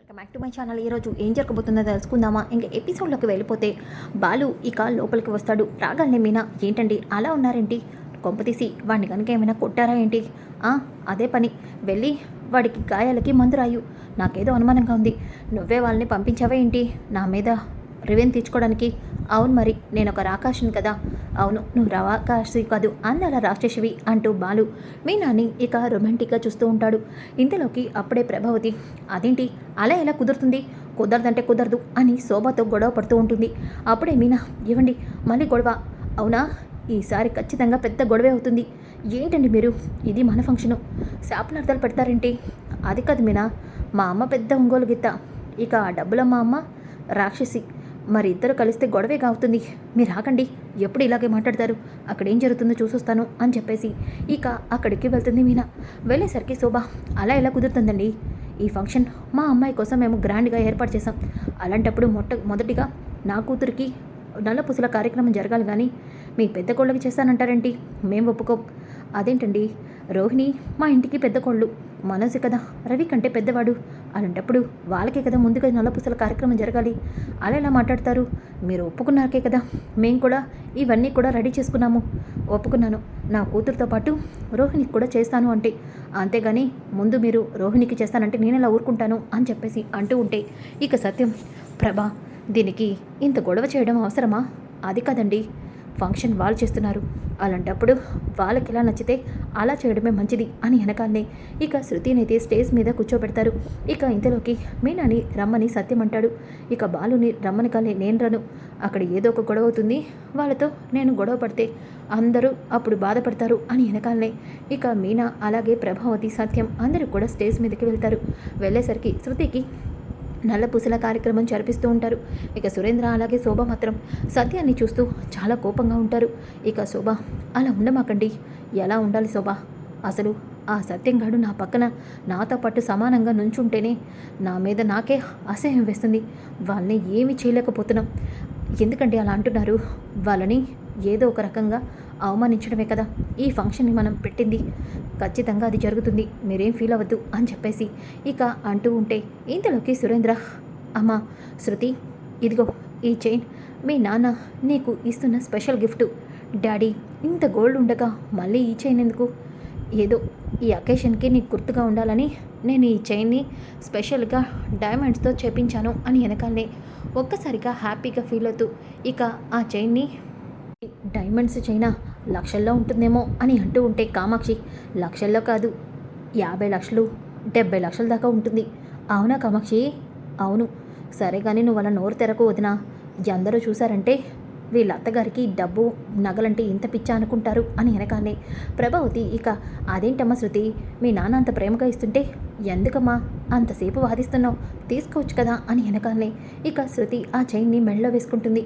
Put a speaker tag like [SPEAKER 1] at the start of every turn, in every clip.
[SPEAKER 1] Welcome back to my channel. ఈరోజు ఏం జరగబోతుందో తెలుసుకుందామా? ఇంకా ఎపిసోడ్లోకి వెళ్ళిపోతే బాలు ఇక లోపలికి వస్తాడు. రాగానే మీనా, ఏంటండి అలా ఉన్నారేంటి? కొంపతీసి వాడిని కనుక ఏమైనా కొట్టారా ఏంటి? అదే పని, వెళ్ళి వాడికి గాయాలకి మందు రాయు. నాకేదో అనుమానంగా ఉంది. నువ్వే వాళ్ళని పంపించావా ఏంటి నా మీద రివెన్ తీర్చుకోవడానికి? అవును, మరి నేను ఒక రాకాషిని కదా. అవును, నువ్వు రాకాషి కాదు, అందాల రాక్షసివి అంటూ బాలు మీనాని ఇక రొమాంటిక్గా చూస్తూ ఉంటాడు. ఇంతలోకి అప్పుడే ప్రభావతి, అదేంటి అలా ఎలా కుదురుతుంది? కుదరదంటే కుదరదు అని శోభతో గొడవ పడుతూ ఉంటుంది. అప్పుడే మీనా, ఇవ్వండి మళ్ళీ గొడవ? అవునా, ఈసారి ఖచ్చితంగా పెద్ద గొడవే అవుతుంది. ఏంటండి మీరు, ఇది మన ఫంక్షను, శాపనార్థాలు పెడతారేంటి? అది కాదు మీనా, మా అమ్మ పెద్ద ఒంగోలు గిత్త, ఇక ఆ డబ్బులమ్మ అమ్మ రాక్షసి, మరి ఇద్దరు కలిస్తే గొడవే కావుతుంది. మీరు ఆగండి, ఎప్పుడు ఇలాగే మాట్లాడతారు? అక్కడ ఏం జరుగుతుందో చూసొస్తాను అని చెప్పేసి ఇక అక్కడికి వెళ్తుంది మీనా. వెళ్ళేసరికి శోభ, అలా ఎలా కుదురుతుందండి? ఈ ఫంక్షన్ మా అమ్మాయి కోసం మేము గ్రాండ్గా ఏర్పాటు చేసాం. అలాంటప్పుడు మొదటిగా నా కూతురికి నల్లపూసల కార్యక్రమం జరగాలి, కానీ మీ పెద్ద కోళ్ళకి చేస్తానంటారేంటి? మేము ఒప్పుకోం. అదేంటండి, రోహిణి మా ఇంటికి పెద్ద కోళ్ళు, మనసు కదా రవి కంటే పెద్దవాడు. అలాంటప్పుడు వాళ్ళకే కదా ముందుగా నల్లపూసల కార్యక్రమం జరగాలి. అలా ఎలా మాట్లాడతారు? మీరు ఒప్పుకున్నాకే కదా మేము కూడా ఇవన్నీ కూడా రెడీ చేసుకున్నాము. ఒప్పుకున్నాను, నా కూతురుతో పాటు రోహిణికి కూడా చేస్తాను అంటే, అంతేగాని ముందు మీరు రోహిణికి చేస్తానంటే నేను ఎలా ఊరుకుంటాను అని చెప్పేసి అంటూ ఉంటే ఇక సత్యం, ప్రభా, దీనికి ఇంత గొడవ చేయడం అవసరమా? అది కాదండి, ఫంక్షన్ వాళ్ళు చేస్తున్నారు, అలాంటప్పుడు వాళ్ళకి ఎలా నచ్చితే అలా చేయడమే మంచిది అని వెనకాలనే ఇక శృతినైతే స్టేజ్ మీద కూర్చోబెడతారు. ఇక ఇంతలోకి మీనాని రమ్మని సత్యం అంటాడు. ఇక బాలుని రమ్మని కానీ నేను రాను, అక్కడ ఏదో ఒక గొడవ అవుతుంది, వాళ్ళతో నేను గొడవ పడితే అందరూ అప్పుడు బాధపడతారు అని వెనకాలనే ఇక మీనా అలాగే ప్రభావతి సత్యం అందరూ కూడా స్టేజ్ మీదకి వెళ్తారు. వెళ్ళేసరికి శృతికి నల్లపూసల కార్యక్రమం జరిపిస్తూ ఉంటారు. ఇక సురేంద్ర అలాగే శోభ మాత్రం సత్యాన్ని చూస్తూ చాలా కోపంగా ఉంటారు. ఇక శోభ, అలా ఉండమాకండి. ఎలా ఉండాలి శోభ? అసలు ఆ సత్యంగాడు నా పక్కన నాతో పాటు సమానంగా నుంచుంటేనే నా మీద నాకే అసహ్యం వేస్తుంది. వాళ్ళని ఏమీ చేయలేకపోతున్నాం. ఎందుకంటే అలా అంటున్నారు? వాళ్ళని ఏదో ఒక రకంగా అవమానించడమే కదా ఈ ఫంక్షన్ని మనం పెట్టింది. ఖచ్చితంగా అది జరుగుతుంది, మీరేం ఫీల్ అవ్వద్దు అని చెప్పేసి ఇక అంటూ ఉంటే ఇంతలోకి సురేంద్ర, అమ్మ శృతి, ఇదిగో ఈ చైన్ మీ నాన్న నీకు ఇస్తున్న స్పెషల్ గిఫ్ట్. డాడీ, ఇంత గోల్డ్ ఉండగా మళ్ళీ ఈ చైన్ ఎందుకు? ఏదో ఈ అకేషన్కి నీకు గుర్తుగా ఉండాలని నేను ఈ చైన్ని స్పెషల్గా డైమండ్స్తో చేపించాను అని వెనకాలనే ఒక్కసారిగా హ్యాపీగా ఫీల్ అవుతూ ఇక ఆ చైన్ని, డైమండ్స్ చైనా లక్షల్లో ఉంటుందేమో అని అంటూ ఉంటే కామాక్షి, లక్షల్లో కాదు, 50 లక్షలు 70 లక్షల దాకా ఉంటుంది. అవునా కామాక్షి? అవును. సరే కానీ నువ్వు అలా నోరు తెరకు వదినా, అందరూ చూసారంటే వీళ్ళ అత్తగారికి డబ్బు నగలంటే ఇంత పిచ్చా అనుకుంటారు అని వెనకాలనే ప్రభావతి ఇక, అదేంటమ్మా శృతి, మీ నాన్న అంత ప్రేమగా ఇస్తుంటే ఎందుకమ్మా అంతసేపు వాదిస్తున్నావు? తీసుకోవచ్చు కదా అని వెనకాలనే ఇక శృతి ఆ చైన్ని మెడలో వేసుకుంటుంది.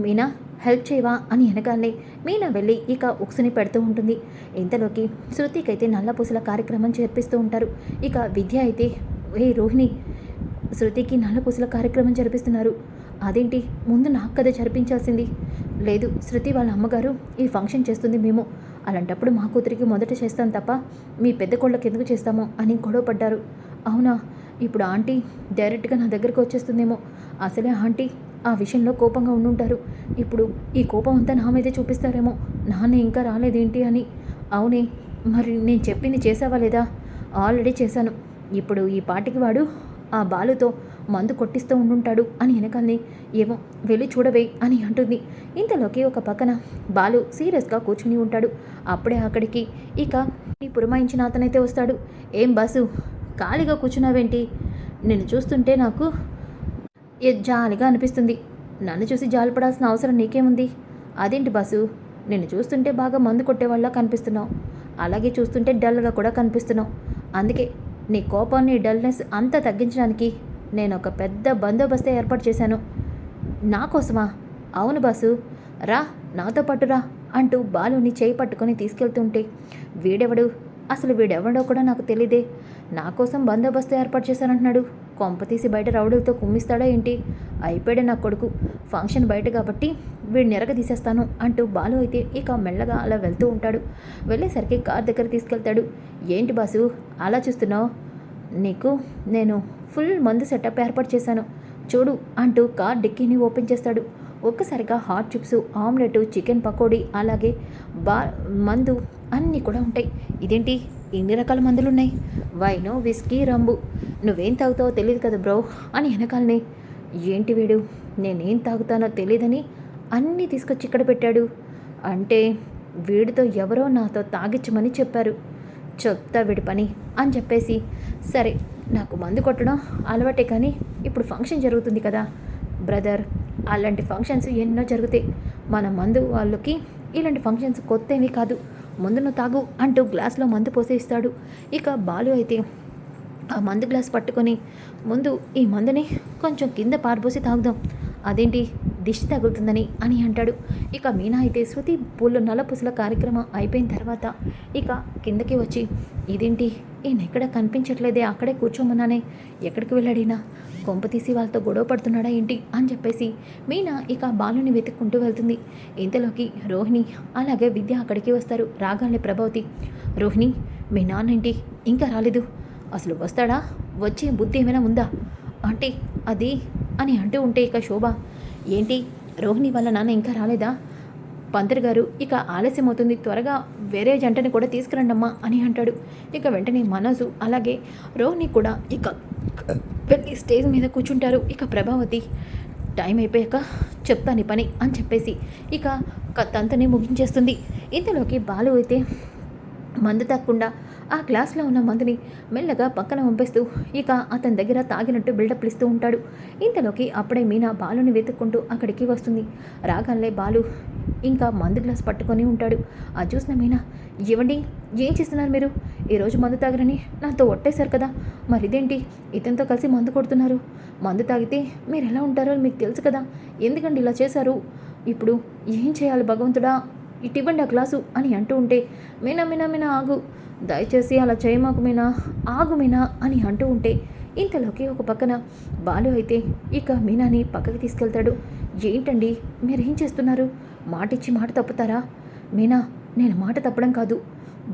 [SPEAKER 1] మీనా, హెల్ప్ చేయవా అని వెనకాలనే మీనా వెళ్ళి ఇక ఉక్సుని పెడుతూ ఉంటుంది. ఇంతలోకి శృతికైతే నల్లపూసల కార్యక్రమం చేర్పిస్తూ ఉంటారు. ఇక విద్య అయితే, ఏ రోహిణి, శృతికి నల్లపూసల కార్యక్రమం జరిపిస్తున్నారు. అదేంటి, ముందు నాకు కదా జరిపించాల్సింది? లేదు, శృతి వాళ్ళ అమ్మగారు ఈ ఫంక్షన్ చేస్తుంది మేము, అలాంటప్పుడు మా కూతురికి మొదట చేస్తాం తప్ప మీ పెద్ద కోళ్ళకి ఎందుకు చేస్తామో అని గొడవ పడ్డారు. అవునా, ఇప్పుడు ఆంటీ డైరెక్ట్గా నా దగ్గరికి వచ్చేస్తుందేమో. అసలే ఆంటీ ఆ విషయంలో కోపంగా ఉండుంటారు. ఇప్పుడు ఈ కోపం అంతా నా మీదే చూపిస్తారేమో, నాన్న ఇంకా రాలేదేంటి అని. అవునే, మరి నేను చెప్పింది చేసావా లేదా? ఆల్రెడీ చేశాను. ఇప్పుడు ఈ పాటికి వాడు ఆ బాలుతో మందు కొట్టిస్తూ ఉండుంటాడు అని వెనకాలని, ఏమో వెళ్ళి చూడవే అని అంటుంది. ఇంతలోకి ఒక పక్కన బాలు సీరియస్గా కూర్చుని ఉంటాడు. అప్పుడే అక్కడికి ఇక ఈ పురమాయించిన అతనైతే వస్తాడు. ఏం బాసు, ఖాళీగా కూర్చున్నావేంటి? నిన్ను చూస్తుంటే నాకు జాలిగా అనిపిస్తుంది. నన్ను చూసి జాలిపడాల్సిన అవసరం నీకేముంది? అదేంటి బాసు, నిన్ను చూస్తుంటే బాగా మందు కొట్టేవాళ్ళ కనిపిస్తున్నావు, అలాగే చూస్తుంటే డల్గా కూడా కనిపిస్తున్నావు. అందుకే నీ కోపాన్ని, డల్నెస్ అంతా తగ్గించడానికి నేను ఒక పెద్ద బందోబస్తే ఏర్పాటు చేశాను. నా కోసమా? అవును బాసు, రా నాతో పాటు రా అంటూ బాలుని చేయి పట్టుకొని తీసుకెళ్తుంటే, వీడెవడు, అసలు వీడెవడో కూడా నాకు తెలియదే, నా కోసం బందోబస్తు ఏర్పాటు చేశానంటున్నాడు. కొంపతీసి బయట రౌడీలతో కుమ్మిస్తాడా ఏంటి? అయిపోయాడే నా కొడుకు. ఫంక్షన్ బయట కాబట్టి వీడిని ఎరగదీసేస్తాను అంటూ బాలు అయితే ఇక మెల్లగా అలా వెళ్తూ ఉంటాడు. వెళ్ళేసరికి కార్ దగ్గర తీసుకెళ్తాడు. ఏంటి బాసు అలా చూస్తున్నావు? నీకు నేను ఫుల్ మందు సెటప్ ఏర్పాటు చేశాను చూడు అంటూ కార్ డిక్కీని ఓపెన్ చేస్తాడు. ఒక్కసారిగా hot chips, omelette, chicken pakodi, అలాగే బా మందు అన్నీ కూడా ఉంటాయి. ఇదేంటి ఇన్ని రకాల మందులున్నాయి? Wine, whisky, రంబు. నువ్వేం తాగుతావో తెలియదు కదా బ్రో అని వెనకాలనే. ఏంటి వీడు నేనేం తాగుతానో తెలియదని అన్నీ తీసుకొచ్చి ఇక్కడ పెట్టాడు. అంటే వీడితో ఎవరో నాతో తాగించమని చెప్పారు. చెప్తా వీడి పని అని చెప్పేసి, సరే నాకు మందు కొట్టడం అలవాటే కానీ ఇప్పుడు ఫంక్షన్ జరుగుతుంది కదా బ్రదర్, అలాంటి ఫంక్షన్స్ ఎన్నో జరుగుతాయి. మన మందు వాళ్ళకి ఇలాంటి ఫంక్షన్స్ కొత్త ఏమీ కాదు, ముందు నువ్వు తాగు అంటూ గ్లాస్లో మందు పోసి ఇస్తాడు. ఇక బాలు అయితే ఆ మందు గ్లాస్ పట్టుకొని, ముందు ఈ మందుని కొంచెం కింద పారబోసి తాగుదాం, అదేంటి దిష్టి తగులుతుందని అని అంటాడు. ఇక మీనా అయితే శృతి పూలు నలపుసల కార్యక్రమం అయిపోయిన తర్వాత ఇక కిందకి వచ్చి, ఇదేంటి ఈయన ఎక్కడ కనిపించట్లేదే, అక్కడే కూర్చోమన్నానే, ఎక్కడికి వెళ్ళాడినా, కొంప తీసి వాళ్ళతో గొడవ పడుతున్నాడా ఏంటి అని చెప్పేసి మీనా ఇక బాలుని వెతుక్కుంటూ వెళ్తుంది. ఇంతలోకి రోహిణి అలాగే విద్య అక్కడికి వస్తారు. రాగానే ప్రభావతి, రోహిణి మీ నాన్న ఏంటి ఇంకా రాలేదు, అసలు వస్తాడా, వచ్చే బుద్ధి ఏమైనా ఉందా అంటే అది అని అంటూ ఉంటే ఇక శోభ, ఏంటి రోహిణి వాళ్ళ నాన్న ఇంకా రాలేదా, పంతులు గారు ఇక ఆలస్యం అవుతుంది, త్వరగా వేరే జంటని కూడా తీసుకురండమ్మా అని అంటాడు. ఇక వెంటనే మనోజు అలాగే రోహిణి కూడా ఇక వెళ్ళి స్టేజ్ మీద కూర్చుంటారు. ఇక ప్రభావతి, టైం అయిపోయాక చెప్తాను పని అని చెప్పేసి ఇక తంతని ముగించేస్తుంది. ఇంతలోకి బాలు అయితే మందు తాగకుండా ఆ గ్లాస్లో ఉన్న మందుని మెల్లగా పక్కన పంపిస్తూ ఇక అతని దగ్గర తాగినట్టు బిల్డప్లు ఇస్తూ ఉంటాడు. ఇంతలోకి అప్పుడే మీనా బాలుని వెతుక్కుంటూ అక్కడికి వస్తుంది. రాగానే బాలు ఇంకా మందు గ్లాస్ పట్టుకొని ఉంటాడు. అది చూసిన మీనా, ఇవ్వండి ఏం చేస్తున్నారు మీరు, ఈరోజు మందు తాగరని నాతో ఒట్టేశారు కదా, మరి ఇదేంటి ఇతనితో కలిసి మందు కొడుతున్నారు, మందు తాగితే మీరు ఎలా ఉంటారో మీకు తెలుసు కదా, ఎందుకండి ఇలా చేశారు, ఇప్పుడు ఏం చేయాలి భగవంతుడా, ఇటు ఇవ్వండి ఆ గ్లాసు అని అంటూ ఉంటే, మీనా మీనా మీనా ఆగు, దయచేసి అలా చేయమాకు మీనా, ఆగు మీనా అని అంటూ ఉంటే ఇంతలోకి ఒక పక్కన బాలు అయితే ఇక మీనాని పక్కకి తీసుకెళ్తాడు. ఏంటండి మీరేం చేస్తున్నారు, మాటిచ్చి మాట తప్పుతారా, మీనా నేను మాట తప్పడం కాదు,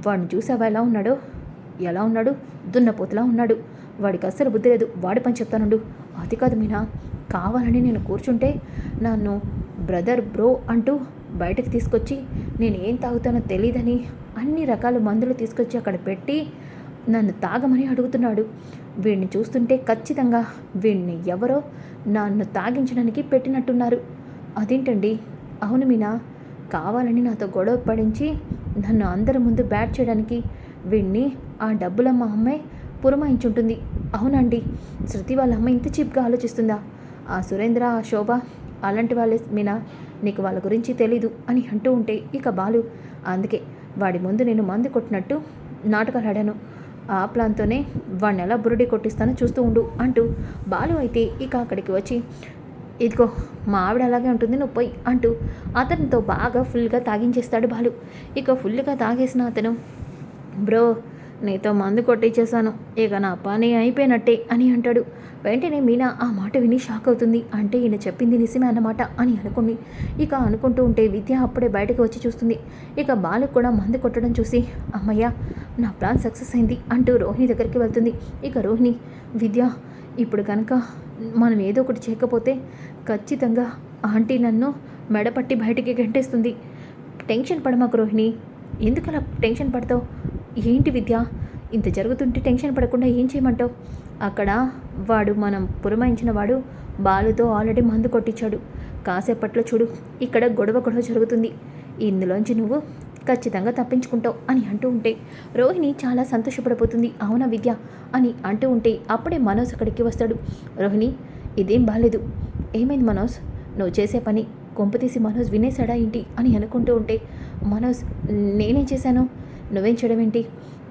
[SPEAKER 1] వాడిని చూసావా ఎలా ఉన్నాడు దున్నపోతులా ఉన్నాడు, వాడికి అస్సలు బుద్ధి లేదు, వాడి పని చెప్తానుండు, అది కాదు మీనా, కావాలని నేను కూర్చుంటే నన్ను బ్రదర్ బ్రో అంటూ బయటకు తీసుకొచ్చి నేను ఏం తాగుతానో తెలియదని అన్ని రకాల మందులు తీసుకొచ్చి అక్కడ పెట్టి నన్ను తాగమని అడుగుతున్నాడు. వీడిని చూస్తుంటే ఖచ్చితంగా వీడిని ఎవరో నన్ను తాగించడానికి పెట్టినట్టున్నారు. అదేంటండి, అవును మీనా, కావాలని నాతో గొడవ పడించి నన్ను అందరి ముందు బ్యాట్ చేయడానికి వీడిని ఆ డబ్బులమ్మ అమ్మాయి పురమాయించుంటుంది. అవునండి, శృతి వాళ్ళ అమ్మ ఇంత చీప్గా ఆలోచిస్తుందా, ఆ సురేంద్ర, ఆ శోభ అలాంటి వాళ్ళే మీనా, నీకు వాళ్ళ గురించి తెలీదు అని అంటూ ఉంటే ఇక బాలు, అందుకే వాడి ముందు నేను మందు కొట్టినట్టు నాటకాలు ఆడాను, ఆ ప్లాన్తోనే వాడిని ఎలా బురుడి కొట్టిస్తానో చూస్తూ ఉండు అంటూ బాలు అయితే ఇక అక్కడికి వచ్చి, ఇదిగో మా ఆవిడ అలాగే ఉంటుంది, నువ్వు పోయి అంటూ అతనితో బాగా ఫుల్గా తాగించేస్తాడు బాలు. ఇక ఫుల్గా తాగేసిన అతను, బ్రో నీతో మందు కొట్టించేశాను, ఇక నా పని అయిపోయినట్టే అని అంటాడు. వెంటనే మీనా ఆ మాట విని షాక్ అవుతుంది. అంటే ఈయన చెప్పింది నిజమే అన్నమాట అని ఇక అనుకుంటూ ఉంటే విద్య అప్పుడే బయటకు వచ్చి చూస్తుంది. ఇక బాలకు కూడా మందు కొట్టడం చూసి, అమ్మయ్య నా ప్లాన్ సక్సెస్ అయింది అంటూ రోహిణి దగ్గరికి వెళ్తుంది. ఇక రోహిణి, విద్య ఇప్పుడు కనుక మనం ఏదో ఒకటి చేయకపోతే ఖచ్చితంగా ఆంటీ నన్ను మెడపట్టి బయటికి గంటేస్తుంది, టెన్షన్ పడమాకు రోహిణి, ఎందుకు అలా టెన్షన్ పడతావు, ఏంటి విద్య ఇంత జరుగుతుంటే టెన్షన్ పడకుండా ఏం చేయమంటావు, అక్కడ వాడు మనం పురమాయించిన వాడు బాలుతో ఆల్రెడీ మందు కొట్టించాడు, కాసేపట్లో చూడు ఇక్కడ గొడవ జరుగుతుంది, ఇందులోంచి నువ్వు ఖచ్చితంగా తప్పించుకుంటావు అని అంటూ ఉంటే రోహిణి చాలా సంతోషపడిపోతుంది. అవునా విద్య అని అంటూ ఉంటే అప్పుడే మనోజ్ అక్కడికి వస్తాడు. రోహిణి ఇదేం బాలేదు, ఏమైంది మనోజ్, నువ్వు చేసే పని కొంపతీసి మనోజ్ వినేశాడా ఏంటి అని అనుకుంటూ ఉంటే, మనోజ్ నేనేం చేశాను, నువ్వేం చేయడం ఏంటి,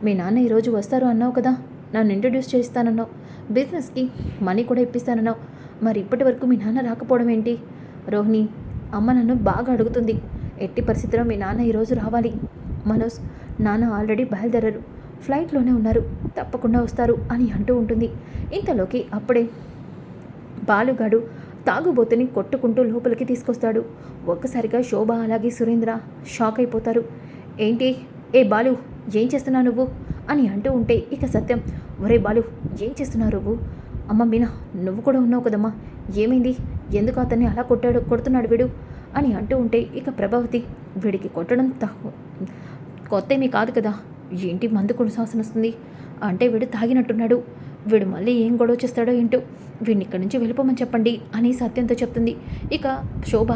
[SPEAKER 1] మీ నాన్న ఈరోజు వస్తారు అన్నావు కదా, నన్ను ఇంట్రడ్యూస్ చేస్తానన్నావు, బిజినెస్కి మనీ కూడా ఇప్పిస్తానన్నావు, మరి ఇప్పటి వరకు మీ నాన్న రాకపోవడం ఏంటి, రోహిణి అమ్మ నన్ను బాగా అడుగుతుంది, ఎట్టి పరిస్థితిలో మీ నాన్న ఈరోజు రావాలి, మనోజ్ నాన్న ఆల్రెడీ బయలుదేరారు, ఫ్లైట్లోనే ఉన్నారు, తప్పకుండా వస్తారు అని అంటూ ఉంటుంది. ఇంతలోకి అప్పుడే బాలుగాడు తాగుబోతుని కొట్టుకుంటూ లోపలికి తీసుకొస్తాడు. ఒక్కసారిగా శోభ అలాగే సురేంద్ర షాక్ అయిపోతారు. ఏంటి ఏ బాలు ఏం చేస్తున్నావు నువ్వు అని అంటూ ఉంటే ఇక సత్యం, ఒరే బాలు ఏం చేస్తున్నావు నువ్వు, అమ్మ మీనా, నువ్వు కూడా ఉన్నావు కదమ్మా, ఏమైంది, ఎందుకు అతన్ని అలా కొడుతున్నాడు వీడు అని అంటూ ఉంటే ఇక ప్రభావతి, వీడికి కొట్టడం కొత్త ఏమీ కాదు కదా, ఏంటి మందు కొడు సాసన వస్తుంది అంటే వీడు తాగినట్టున్నాడు, వీడు మళ్ళీ ఏం గొడవ చేస్తాడో ఏంటో, వీడిని ఇక్కడి నుంచి వెళ్ళిపోమని చెప్పండి అని సత్యంతో చెప్తుంది. ఇక శోభ,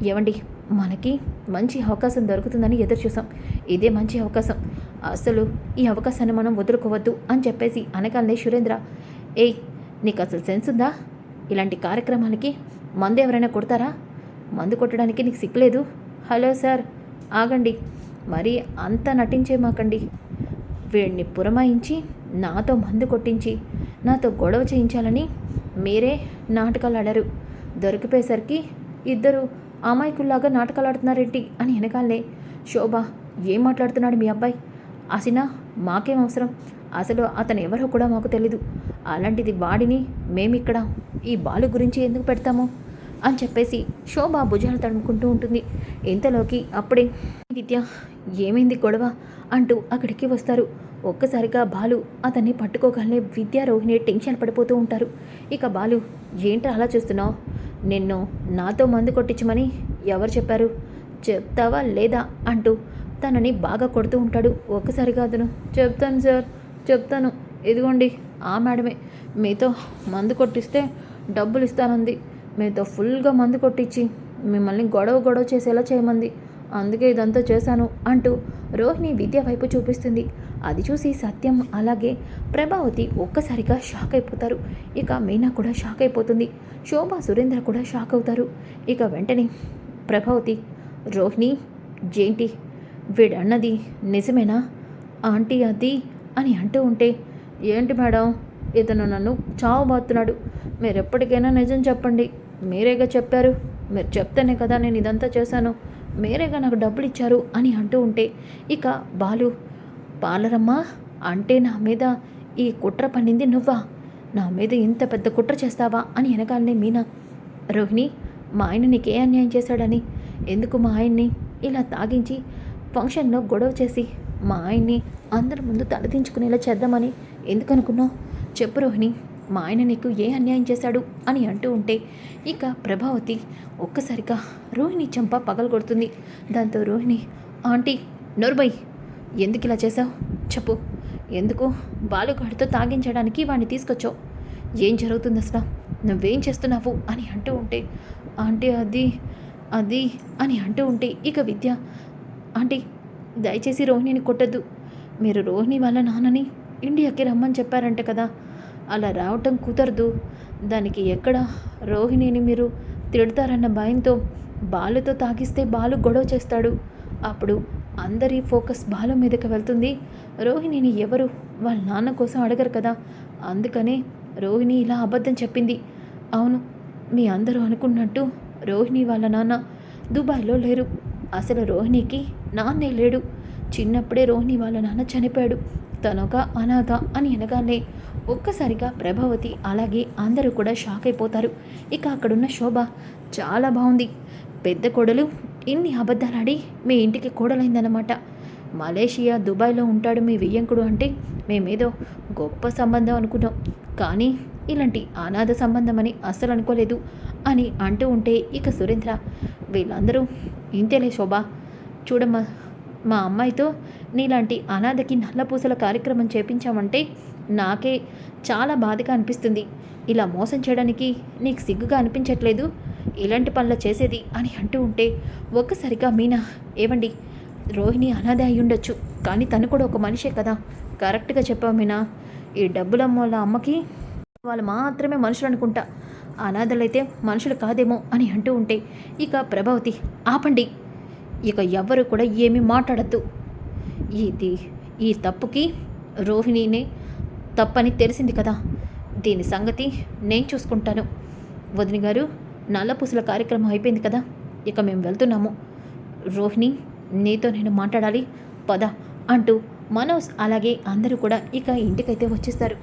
[SPEAKER 1] ఏవండి, మనకి మంచి అవకాశం దొరుకుతుందని ఎదురు చూసాం, ఇదే మంచి అవకాశం, అసలు ఈ అవకాశాన్ని మనం వదులుకోవద్దు అని చెప్పేసి అనగానే సురేంద్ర, ఏయ్ నీకు అసలు సెన్స్ ఉందా, ఇలాంటి కార్యక్రమాలకి మందు ఎవరైనా కొడతారా, మందు కొట్టడానికి నీకు సిగ్గులేదు, హలో సార్ ఆగండి, మరి అంత నటించే మాకండి, వీడిని పురమాయించి నాతో మందు కొట్టించి నాతో గొడవ చేయించాలని మీరే నాటకాలు ఆడారు, దొరికిపోయేసరికి ఇద్దరు అమాయకుల్లాగా నాటకాలు ఆడుతున్నారేంటి అని వెనకాలనే శోభ, ఏం మాట్లాడుతున్నాడు మీ అబ్బాయి, అసినా మాకేం అవసరం, అసలు అతను ఎవరో కూడా మాకు తెలీదు, అలాంటిది వాడిని మేమిక్కడ ఈ బాలు గురించి ఎందుకు పెడతాము అని చెప్పేసి శోభ భుజాలు తడుముకుంటూ ఉంటుంది. ఇంతలోకి అప్పుడే విద్య, ఏమైంది గొడవ అంటూ అక్కడికి వస్తారు. ఒక్కసారిగా బాలు అతన్ని పట్టుకోగానే విద్య రోహిణి టెన్షన్ పడిపోతూ ఉంటారు. ఇక బాలు, ఏంటి అలా చూస్తున్నావు, నిన్ను నాతో మందు కొట్టించమని ఎవరు చెప్పారు, చెప్తావా లేదా అంటూ తనని బాగా కొడుతూ ఉంటాడు. ఒక్కసారిగా అతను, చెప్తాను సార్ చెప్తాను, ఇదిగోండి ఆ మేడమే మీతో మందు కొట్టిస్తే డబ్బులు ఇస్తానంది, మీతో ఫుల్గా మందు కొట్టించి మిమ్మల్ని గొడవ చేసేలా చేయమంది, అందుకే ఇదంతా చేశాను అంటూ రోహిణి విద్య వైపు చూపిస్తుంది. అది చూసి సత్యం అలాగే ప్రభావతి ఒక్కసారిగా షాక్ అయిపోతారు. ఇక మీనా కూడా షాక్ అయిపోతుంది. శోభ సురేంద్ర కూడా షాక్ అవుతారు. ఇక వెంటనే ప్రభావతి, రోహిణి ఏంటి వీడన్నది నిజమేనా ఆంటీ అది అని అంటూ ఉంటే, ఏంటి మేడం ఇతను నన్ను చావబాతున్నాడు, మీరు ఎప్పటికైనా నిజం చెప్పండి, మీరేగా చెప్పారు, మీరు చెప్తేనే కదా నేను ఇదంతా చేశాను, మీరేగా నాకు డబ్బులు ఇచ్చారు అని అంటూ ఉంటే ఇక బాలు, పాలరమ్మా అంటే నా మీద ఈ కుట్ర పన్నింది నువ్వా, నా మీద ఇంత పెద్ద కుట్ర చేస్తావా అని వెనకాలనే మీనా, రోహిణి మా ఆయన నీకే అన్యాయం చేశాడని, ఎందుకు మా ఆయన్ని ఇలా తాగించి ఫంక్షన్లో గొడవ చేసి మా ఆయన్ని అందరి ముందు తలదించుకునేలా చేద్దామని ఎందుకు అనుకున్నావు, చెప్పు రోహిణి, మా ఆయన నీకు ఏ అన్యాయం చేశాడు అని అంటూ ఉంటే ఇక ప్రభావతి ఒక్కసారిగా రోహిణి చెంప పగలగొడుతుంది. దాంతో రోహిణి, ఆంటీ నోర్బై, ఎందుకు ఇలా చేశావు చెప్పు, ఎందుకు బాలుగాడితో తాగించడానికి వాడిని తీసుకొచ్చావు, ఏం జరుగుతుంది అసలు, నువ్వేం చేస్తున్నావు అని అంటూ ఉంటే, ఆంటీ అది అది అని అంటూ ఉంటే ఇక విద్య, ఆంటీ దయచేసి రోహిణిని కొట్టద్దు, మీరు రోహిణి వాళ్ళ నాన్నని ఇండియాకి రమ్మని చెప్పారంట కదా, అలా రావటం కుదరదు, దానికి ఎక్కడ రోహిణిని మీరు తిడతారన్న భయంతో బాలుతో తాగిస్తే బాలు గొడవ చేస్తాడు, అప్పుడు అందరి ఫోకస్ బాలు మీదకి వెళ్తుంది, రోహిణిని ఎవరు వాళ్ళ నాన్న కోసం అడగరు కదా, అందుకనే రోహిణి ఇలా అబద్ధం చెప్పింది. అవును, మీ అందరూ అనుకున్నట్టు రోహిణి వాళ్ళ నాన్న దుబాయ్లో లేరు, అసలు రోహిణికి నాన్నే లేడు, చిన్నప్పుడే రోహిణి వాళ్ళ నాన్న చనిపోయాడు, తనొక అనాథ అని అనగానే ఒక్కసారిగా ప్రభావతి అలాగే అందరూ కూడా షాక్ అయిపోతారు. ఇక అక్కడున్న శోభ, చాలా బాగుంది, పెద్ద కోడలు ఇన్ని అబద్ధాలాడి మీ ఇంటికి కోడలైందన్నమాట, మలేషియా దుబాయ్లో ఉంటాడు మీ వియ్యంకుడు అంటే మేమేదో గొప్ప సంబంధం అనుకున్నాం, కానీ ఇలాంటి అనాథ సంబంధం అని అస్సలు అనుకోలేదు అని అంటూ ఉంటే ఇక సురేంద్ర, వీళ్ళందరూ ఇంతేలే శోభ, చూడమ్మా మా అమ్మాయితో నీలాంటి అనాథకి నల్లపూసల కార్యక్రమం చేపించామంటే నాకే చాలా బాధగా అనిపిస్తుంది, ఇలా మోసం చేయడానికి నీకు సిగ్గుగా అనిపించట్లేదు ఇలాంటి పనులు చేసేది అని అంటూ ఉంటే ఒక్కసారిగా మీనా, ఏవండి రోహిణి అనాథ అయి ఉండొచ్చు కానీ తను కూడా ఒక మనిషే కదా, కరెక్ట్గా చెప్పావు మీనా, ఈ డబ్బులమ్మ వాళ్ళ అమ్మకి వాళ్ళు మాత్రమే మనుషులు అనుకుంటా, అనాథలైతే మనుషులు కాదేమో అని అంటూ ఉంటే ఇక ప్రభావతి, ఆపండి, ఇక ఎవ్వరు కూడా ఏమీ మాట్లాడద్దు, ఈ తప్పుకి రోహిణినే తప్పని తెలిసింది కదా, దీని సంగతి నేను చూసుకుంటాను, వదిన గారు నల్లపూసల కార్యక్రమం అయిపోయింది కదా, ఇక మేము వెళ్తున్నాము, రోహిణి నీతో నేను మాట్లాడాలి పద అంటూ మనోజ్ అలాగే అందరూ కూడా ఇక ఇంటికైతే వచ్చేస్తారు.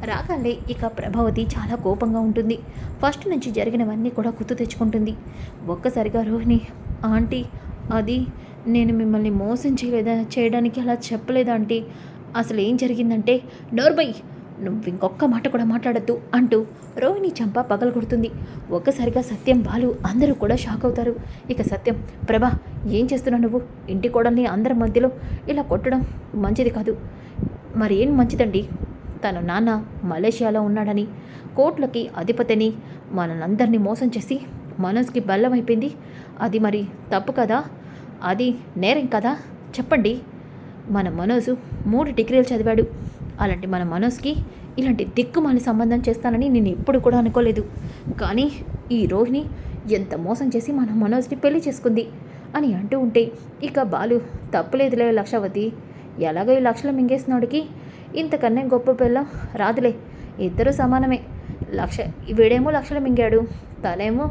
[SPEAKER 1] రాగానే ఇక ప్రభావతి చాలా కోపంగా ఉంటుంది. ఫస్ట్ నుంచి జరిగినవన్నీ కూడా గుర్తు తెచ్చుకుంటుంది. ఒక్కసారిగా రోహిణి, ఆంటీ అది నేను మిమ్మల్ని మోసం చేయడానికి అలా చెప్పలేదు ఆంటీ, అసలు ఏం జరిగిందంటే, నోర్బై నువ్వు ఇంకొక్క మాట కూడా మాట్లాడద్దు అంటూ రోహిణి చంప పగలగొడుతుంది. ఒక్కసారిగా సత్యం, బాలు అందరూ కూడా షాక్ అవుతారు. ఇక సత్యం, ప్రభా ఏం చేస్తున్నావు నువ్వు? ఇంటి కోడల్ని అందరి మధ్యలో ఇలా కొట్టడం మంచిది కాదు. మరి ఏం మంచిదండి? తన నాన్న మలేషియాలో ఉన్నాడని, కోట్లకి అధిపతిని, మనందరినీ మోసం చేసి మనోజ్కి బల్లమైపోయింది. అది మరి తప్పు కదా? అది నేరం కదా? చెప్పండి. మన మనోజు 3 డిగ్రీలు చదివాడు. అలాంటి మన మనోజ్కి ఇలాంటి దిక్కుమాలి సంబంధం చేస్తానని నేను ఎప్పుడు కూడా అనుకోలేదు. కానీ ఈ రోహిణి ఎంత మోసం చేసి మన మనోజ్ని పెళ్లి చేసుకుంది అని అంటూ ఉంటే ఇక బాలు, తప్పులేదులే లక్షావతి, ఎలాగో ఈ లక్షలు మింగేసినోడికి ఇంతకన్నా గొప్ప పిల్ల రాదులే, ఇద్దరు సమానమే. వీడేమో లక్షలు మింగాడు, తనేమో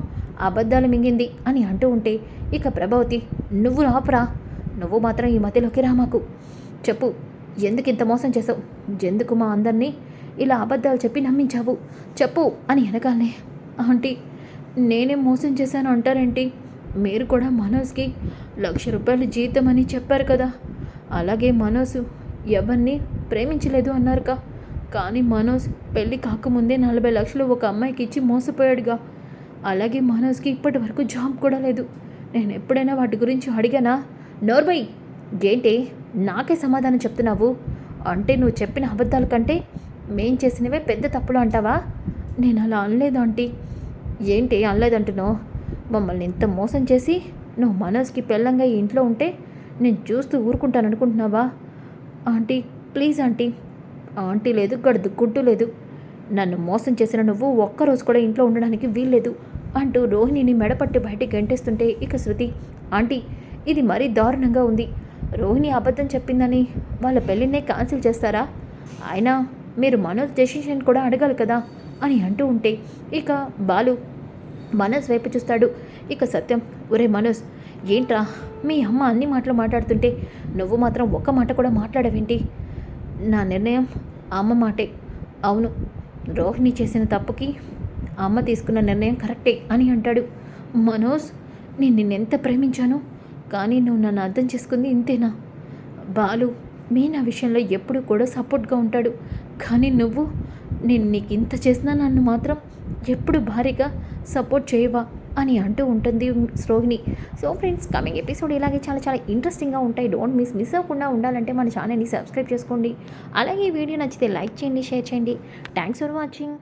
[SPEAKER 1] అబద్ధాలు మింగింది అని అంటూ ఉంటే ఇక ప్రభావతి, నువ్వు రాపురా, నువ్వు మాత్రం ఈ మధ్యలోకి రామాకు. చెప్పు, ఎందుకు ఇంత మోసం చేసావు? ఎందుకు మా అందరినీ ఇలా అబద్ధాలు చెప్పి నమ్మించావు? చెప్పు అని అనగానే, ఆంటీ నేనేం మోసం చేశాను అంటారేంటి? మీరు కూడా మనోజ్కి ₹1,00,000 జీతం అని చెప్పారు కదా. అలాగే మనోజ్ ఎవరిని ప్రేమించలేదు అన్నారుగా. కానీ మనోజ్ పెళ్ళి కాకముందే 40 లక్షలు ఒక అమ్మాయికి ఇచ్చి మోసపోయాడుగా. అలాగే మనోజ్కి ఇప్పటి వరకు జాబ్ కూడా లేదు. నేను ఎప్పుడైనా వాటి గురించి అడిగానా? నోర్బై, ఏంటి నాకే సమాధానం చెప్తున్నావు? అంటే నువ్వు చెప్పిన అబద్ధాల కంటే మేం చేసినవే పెద్ద తప్పులు అంటావా? నేను అలా అనలేదు ఆంటీ. ఏంటి అనలేదంటున్నావు? మమ్మల్ని ఇంత మోసం చేసి నువ్వు మనోజ్కి పెళ్ళంగా ఈ ఇంట్లో ఉంటే నేను చూస్తూ ఊరుకుంటాను అనుకుంటున్నావా? Aunty please aunty. ఆంటీ లేదు, గడుదు గుడ్డు లేదు. నన్ను మోసం చేసిన నువ్వు ఒక్కరోజు కూడా ఇంట్లో ఉండడానికి వీల్లేదు అంటూ రోహిణిని మెడపట్టి బయటికి గంటేస్తుంటే ఇక శృతి, ఆంటీ ఇది మరీ దారుణంగా ఉంది. రోహిణి అబద్ధం చెప్పిందని వాళ్ళ పెళ్ళినే క్యాన్సిల్ చేస్తారా? అయినా మీరు మనోజ్ డెసిషన్ కూడా అడగాలి కదా అని అంటూ ఉంటే ఇక బాలు మనోజ్ వైపు చూస్తాడు. ఇక సత్యం, ఒరే మనోజ్, ఏంట్రా మీ అమ్మ అన్ని మాటలు మాట్లాడుతుంటే నువ్వు మాత్రం ఒక్క మాట కూడా మాట్లాడవేంటి? నా నిర్ణయం అమ్మ మాటే. అవును, రోహిణి చేసిన తప్పుకి అమ్మ తీసుకున్న నిర్ణయం కరెక్టే అని అంటాడు. మనోజ్, నేను నిన్నెంత ప్రేమించాను, కానీ నువ్వు నన్ను అర్థం చేసుకుంది ఇంతేనా? బాలు నా విషయంలో ఎప్పుడు కూడా సపోర్ట్గా ఉంటాడు. కానీ నువ్వు, నేను నీకు ఇంత చేసినా నన్ను మాత్రం ఎప్పుడు భారీగా సపోర్ట్ చేయవా అని అంటూ ఉంటుంది Rohini. So friends, coming episode ఇలాగే చాలా చాలా ఇంట్రెస్టింగ్గా ఉంటాయి. డోంట్ మిస్ అవ్వకుండా ఉండాలంటే మన ఛానల్ని సబ్స్క్రైబ్ చేసుకోండి. అలాగే ఈ వీడియో నచ్చితే లైక్ చేయండి, షేర్ చేయండి. Thanks for watching.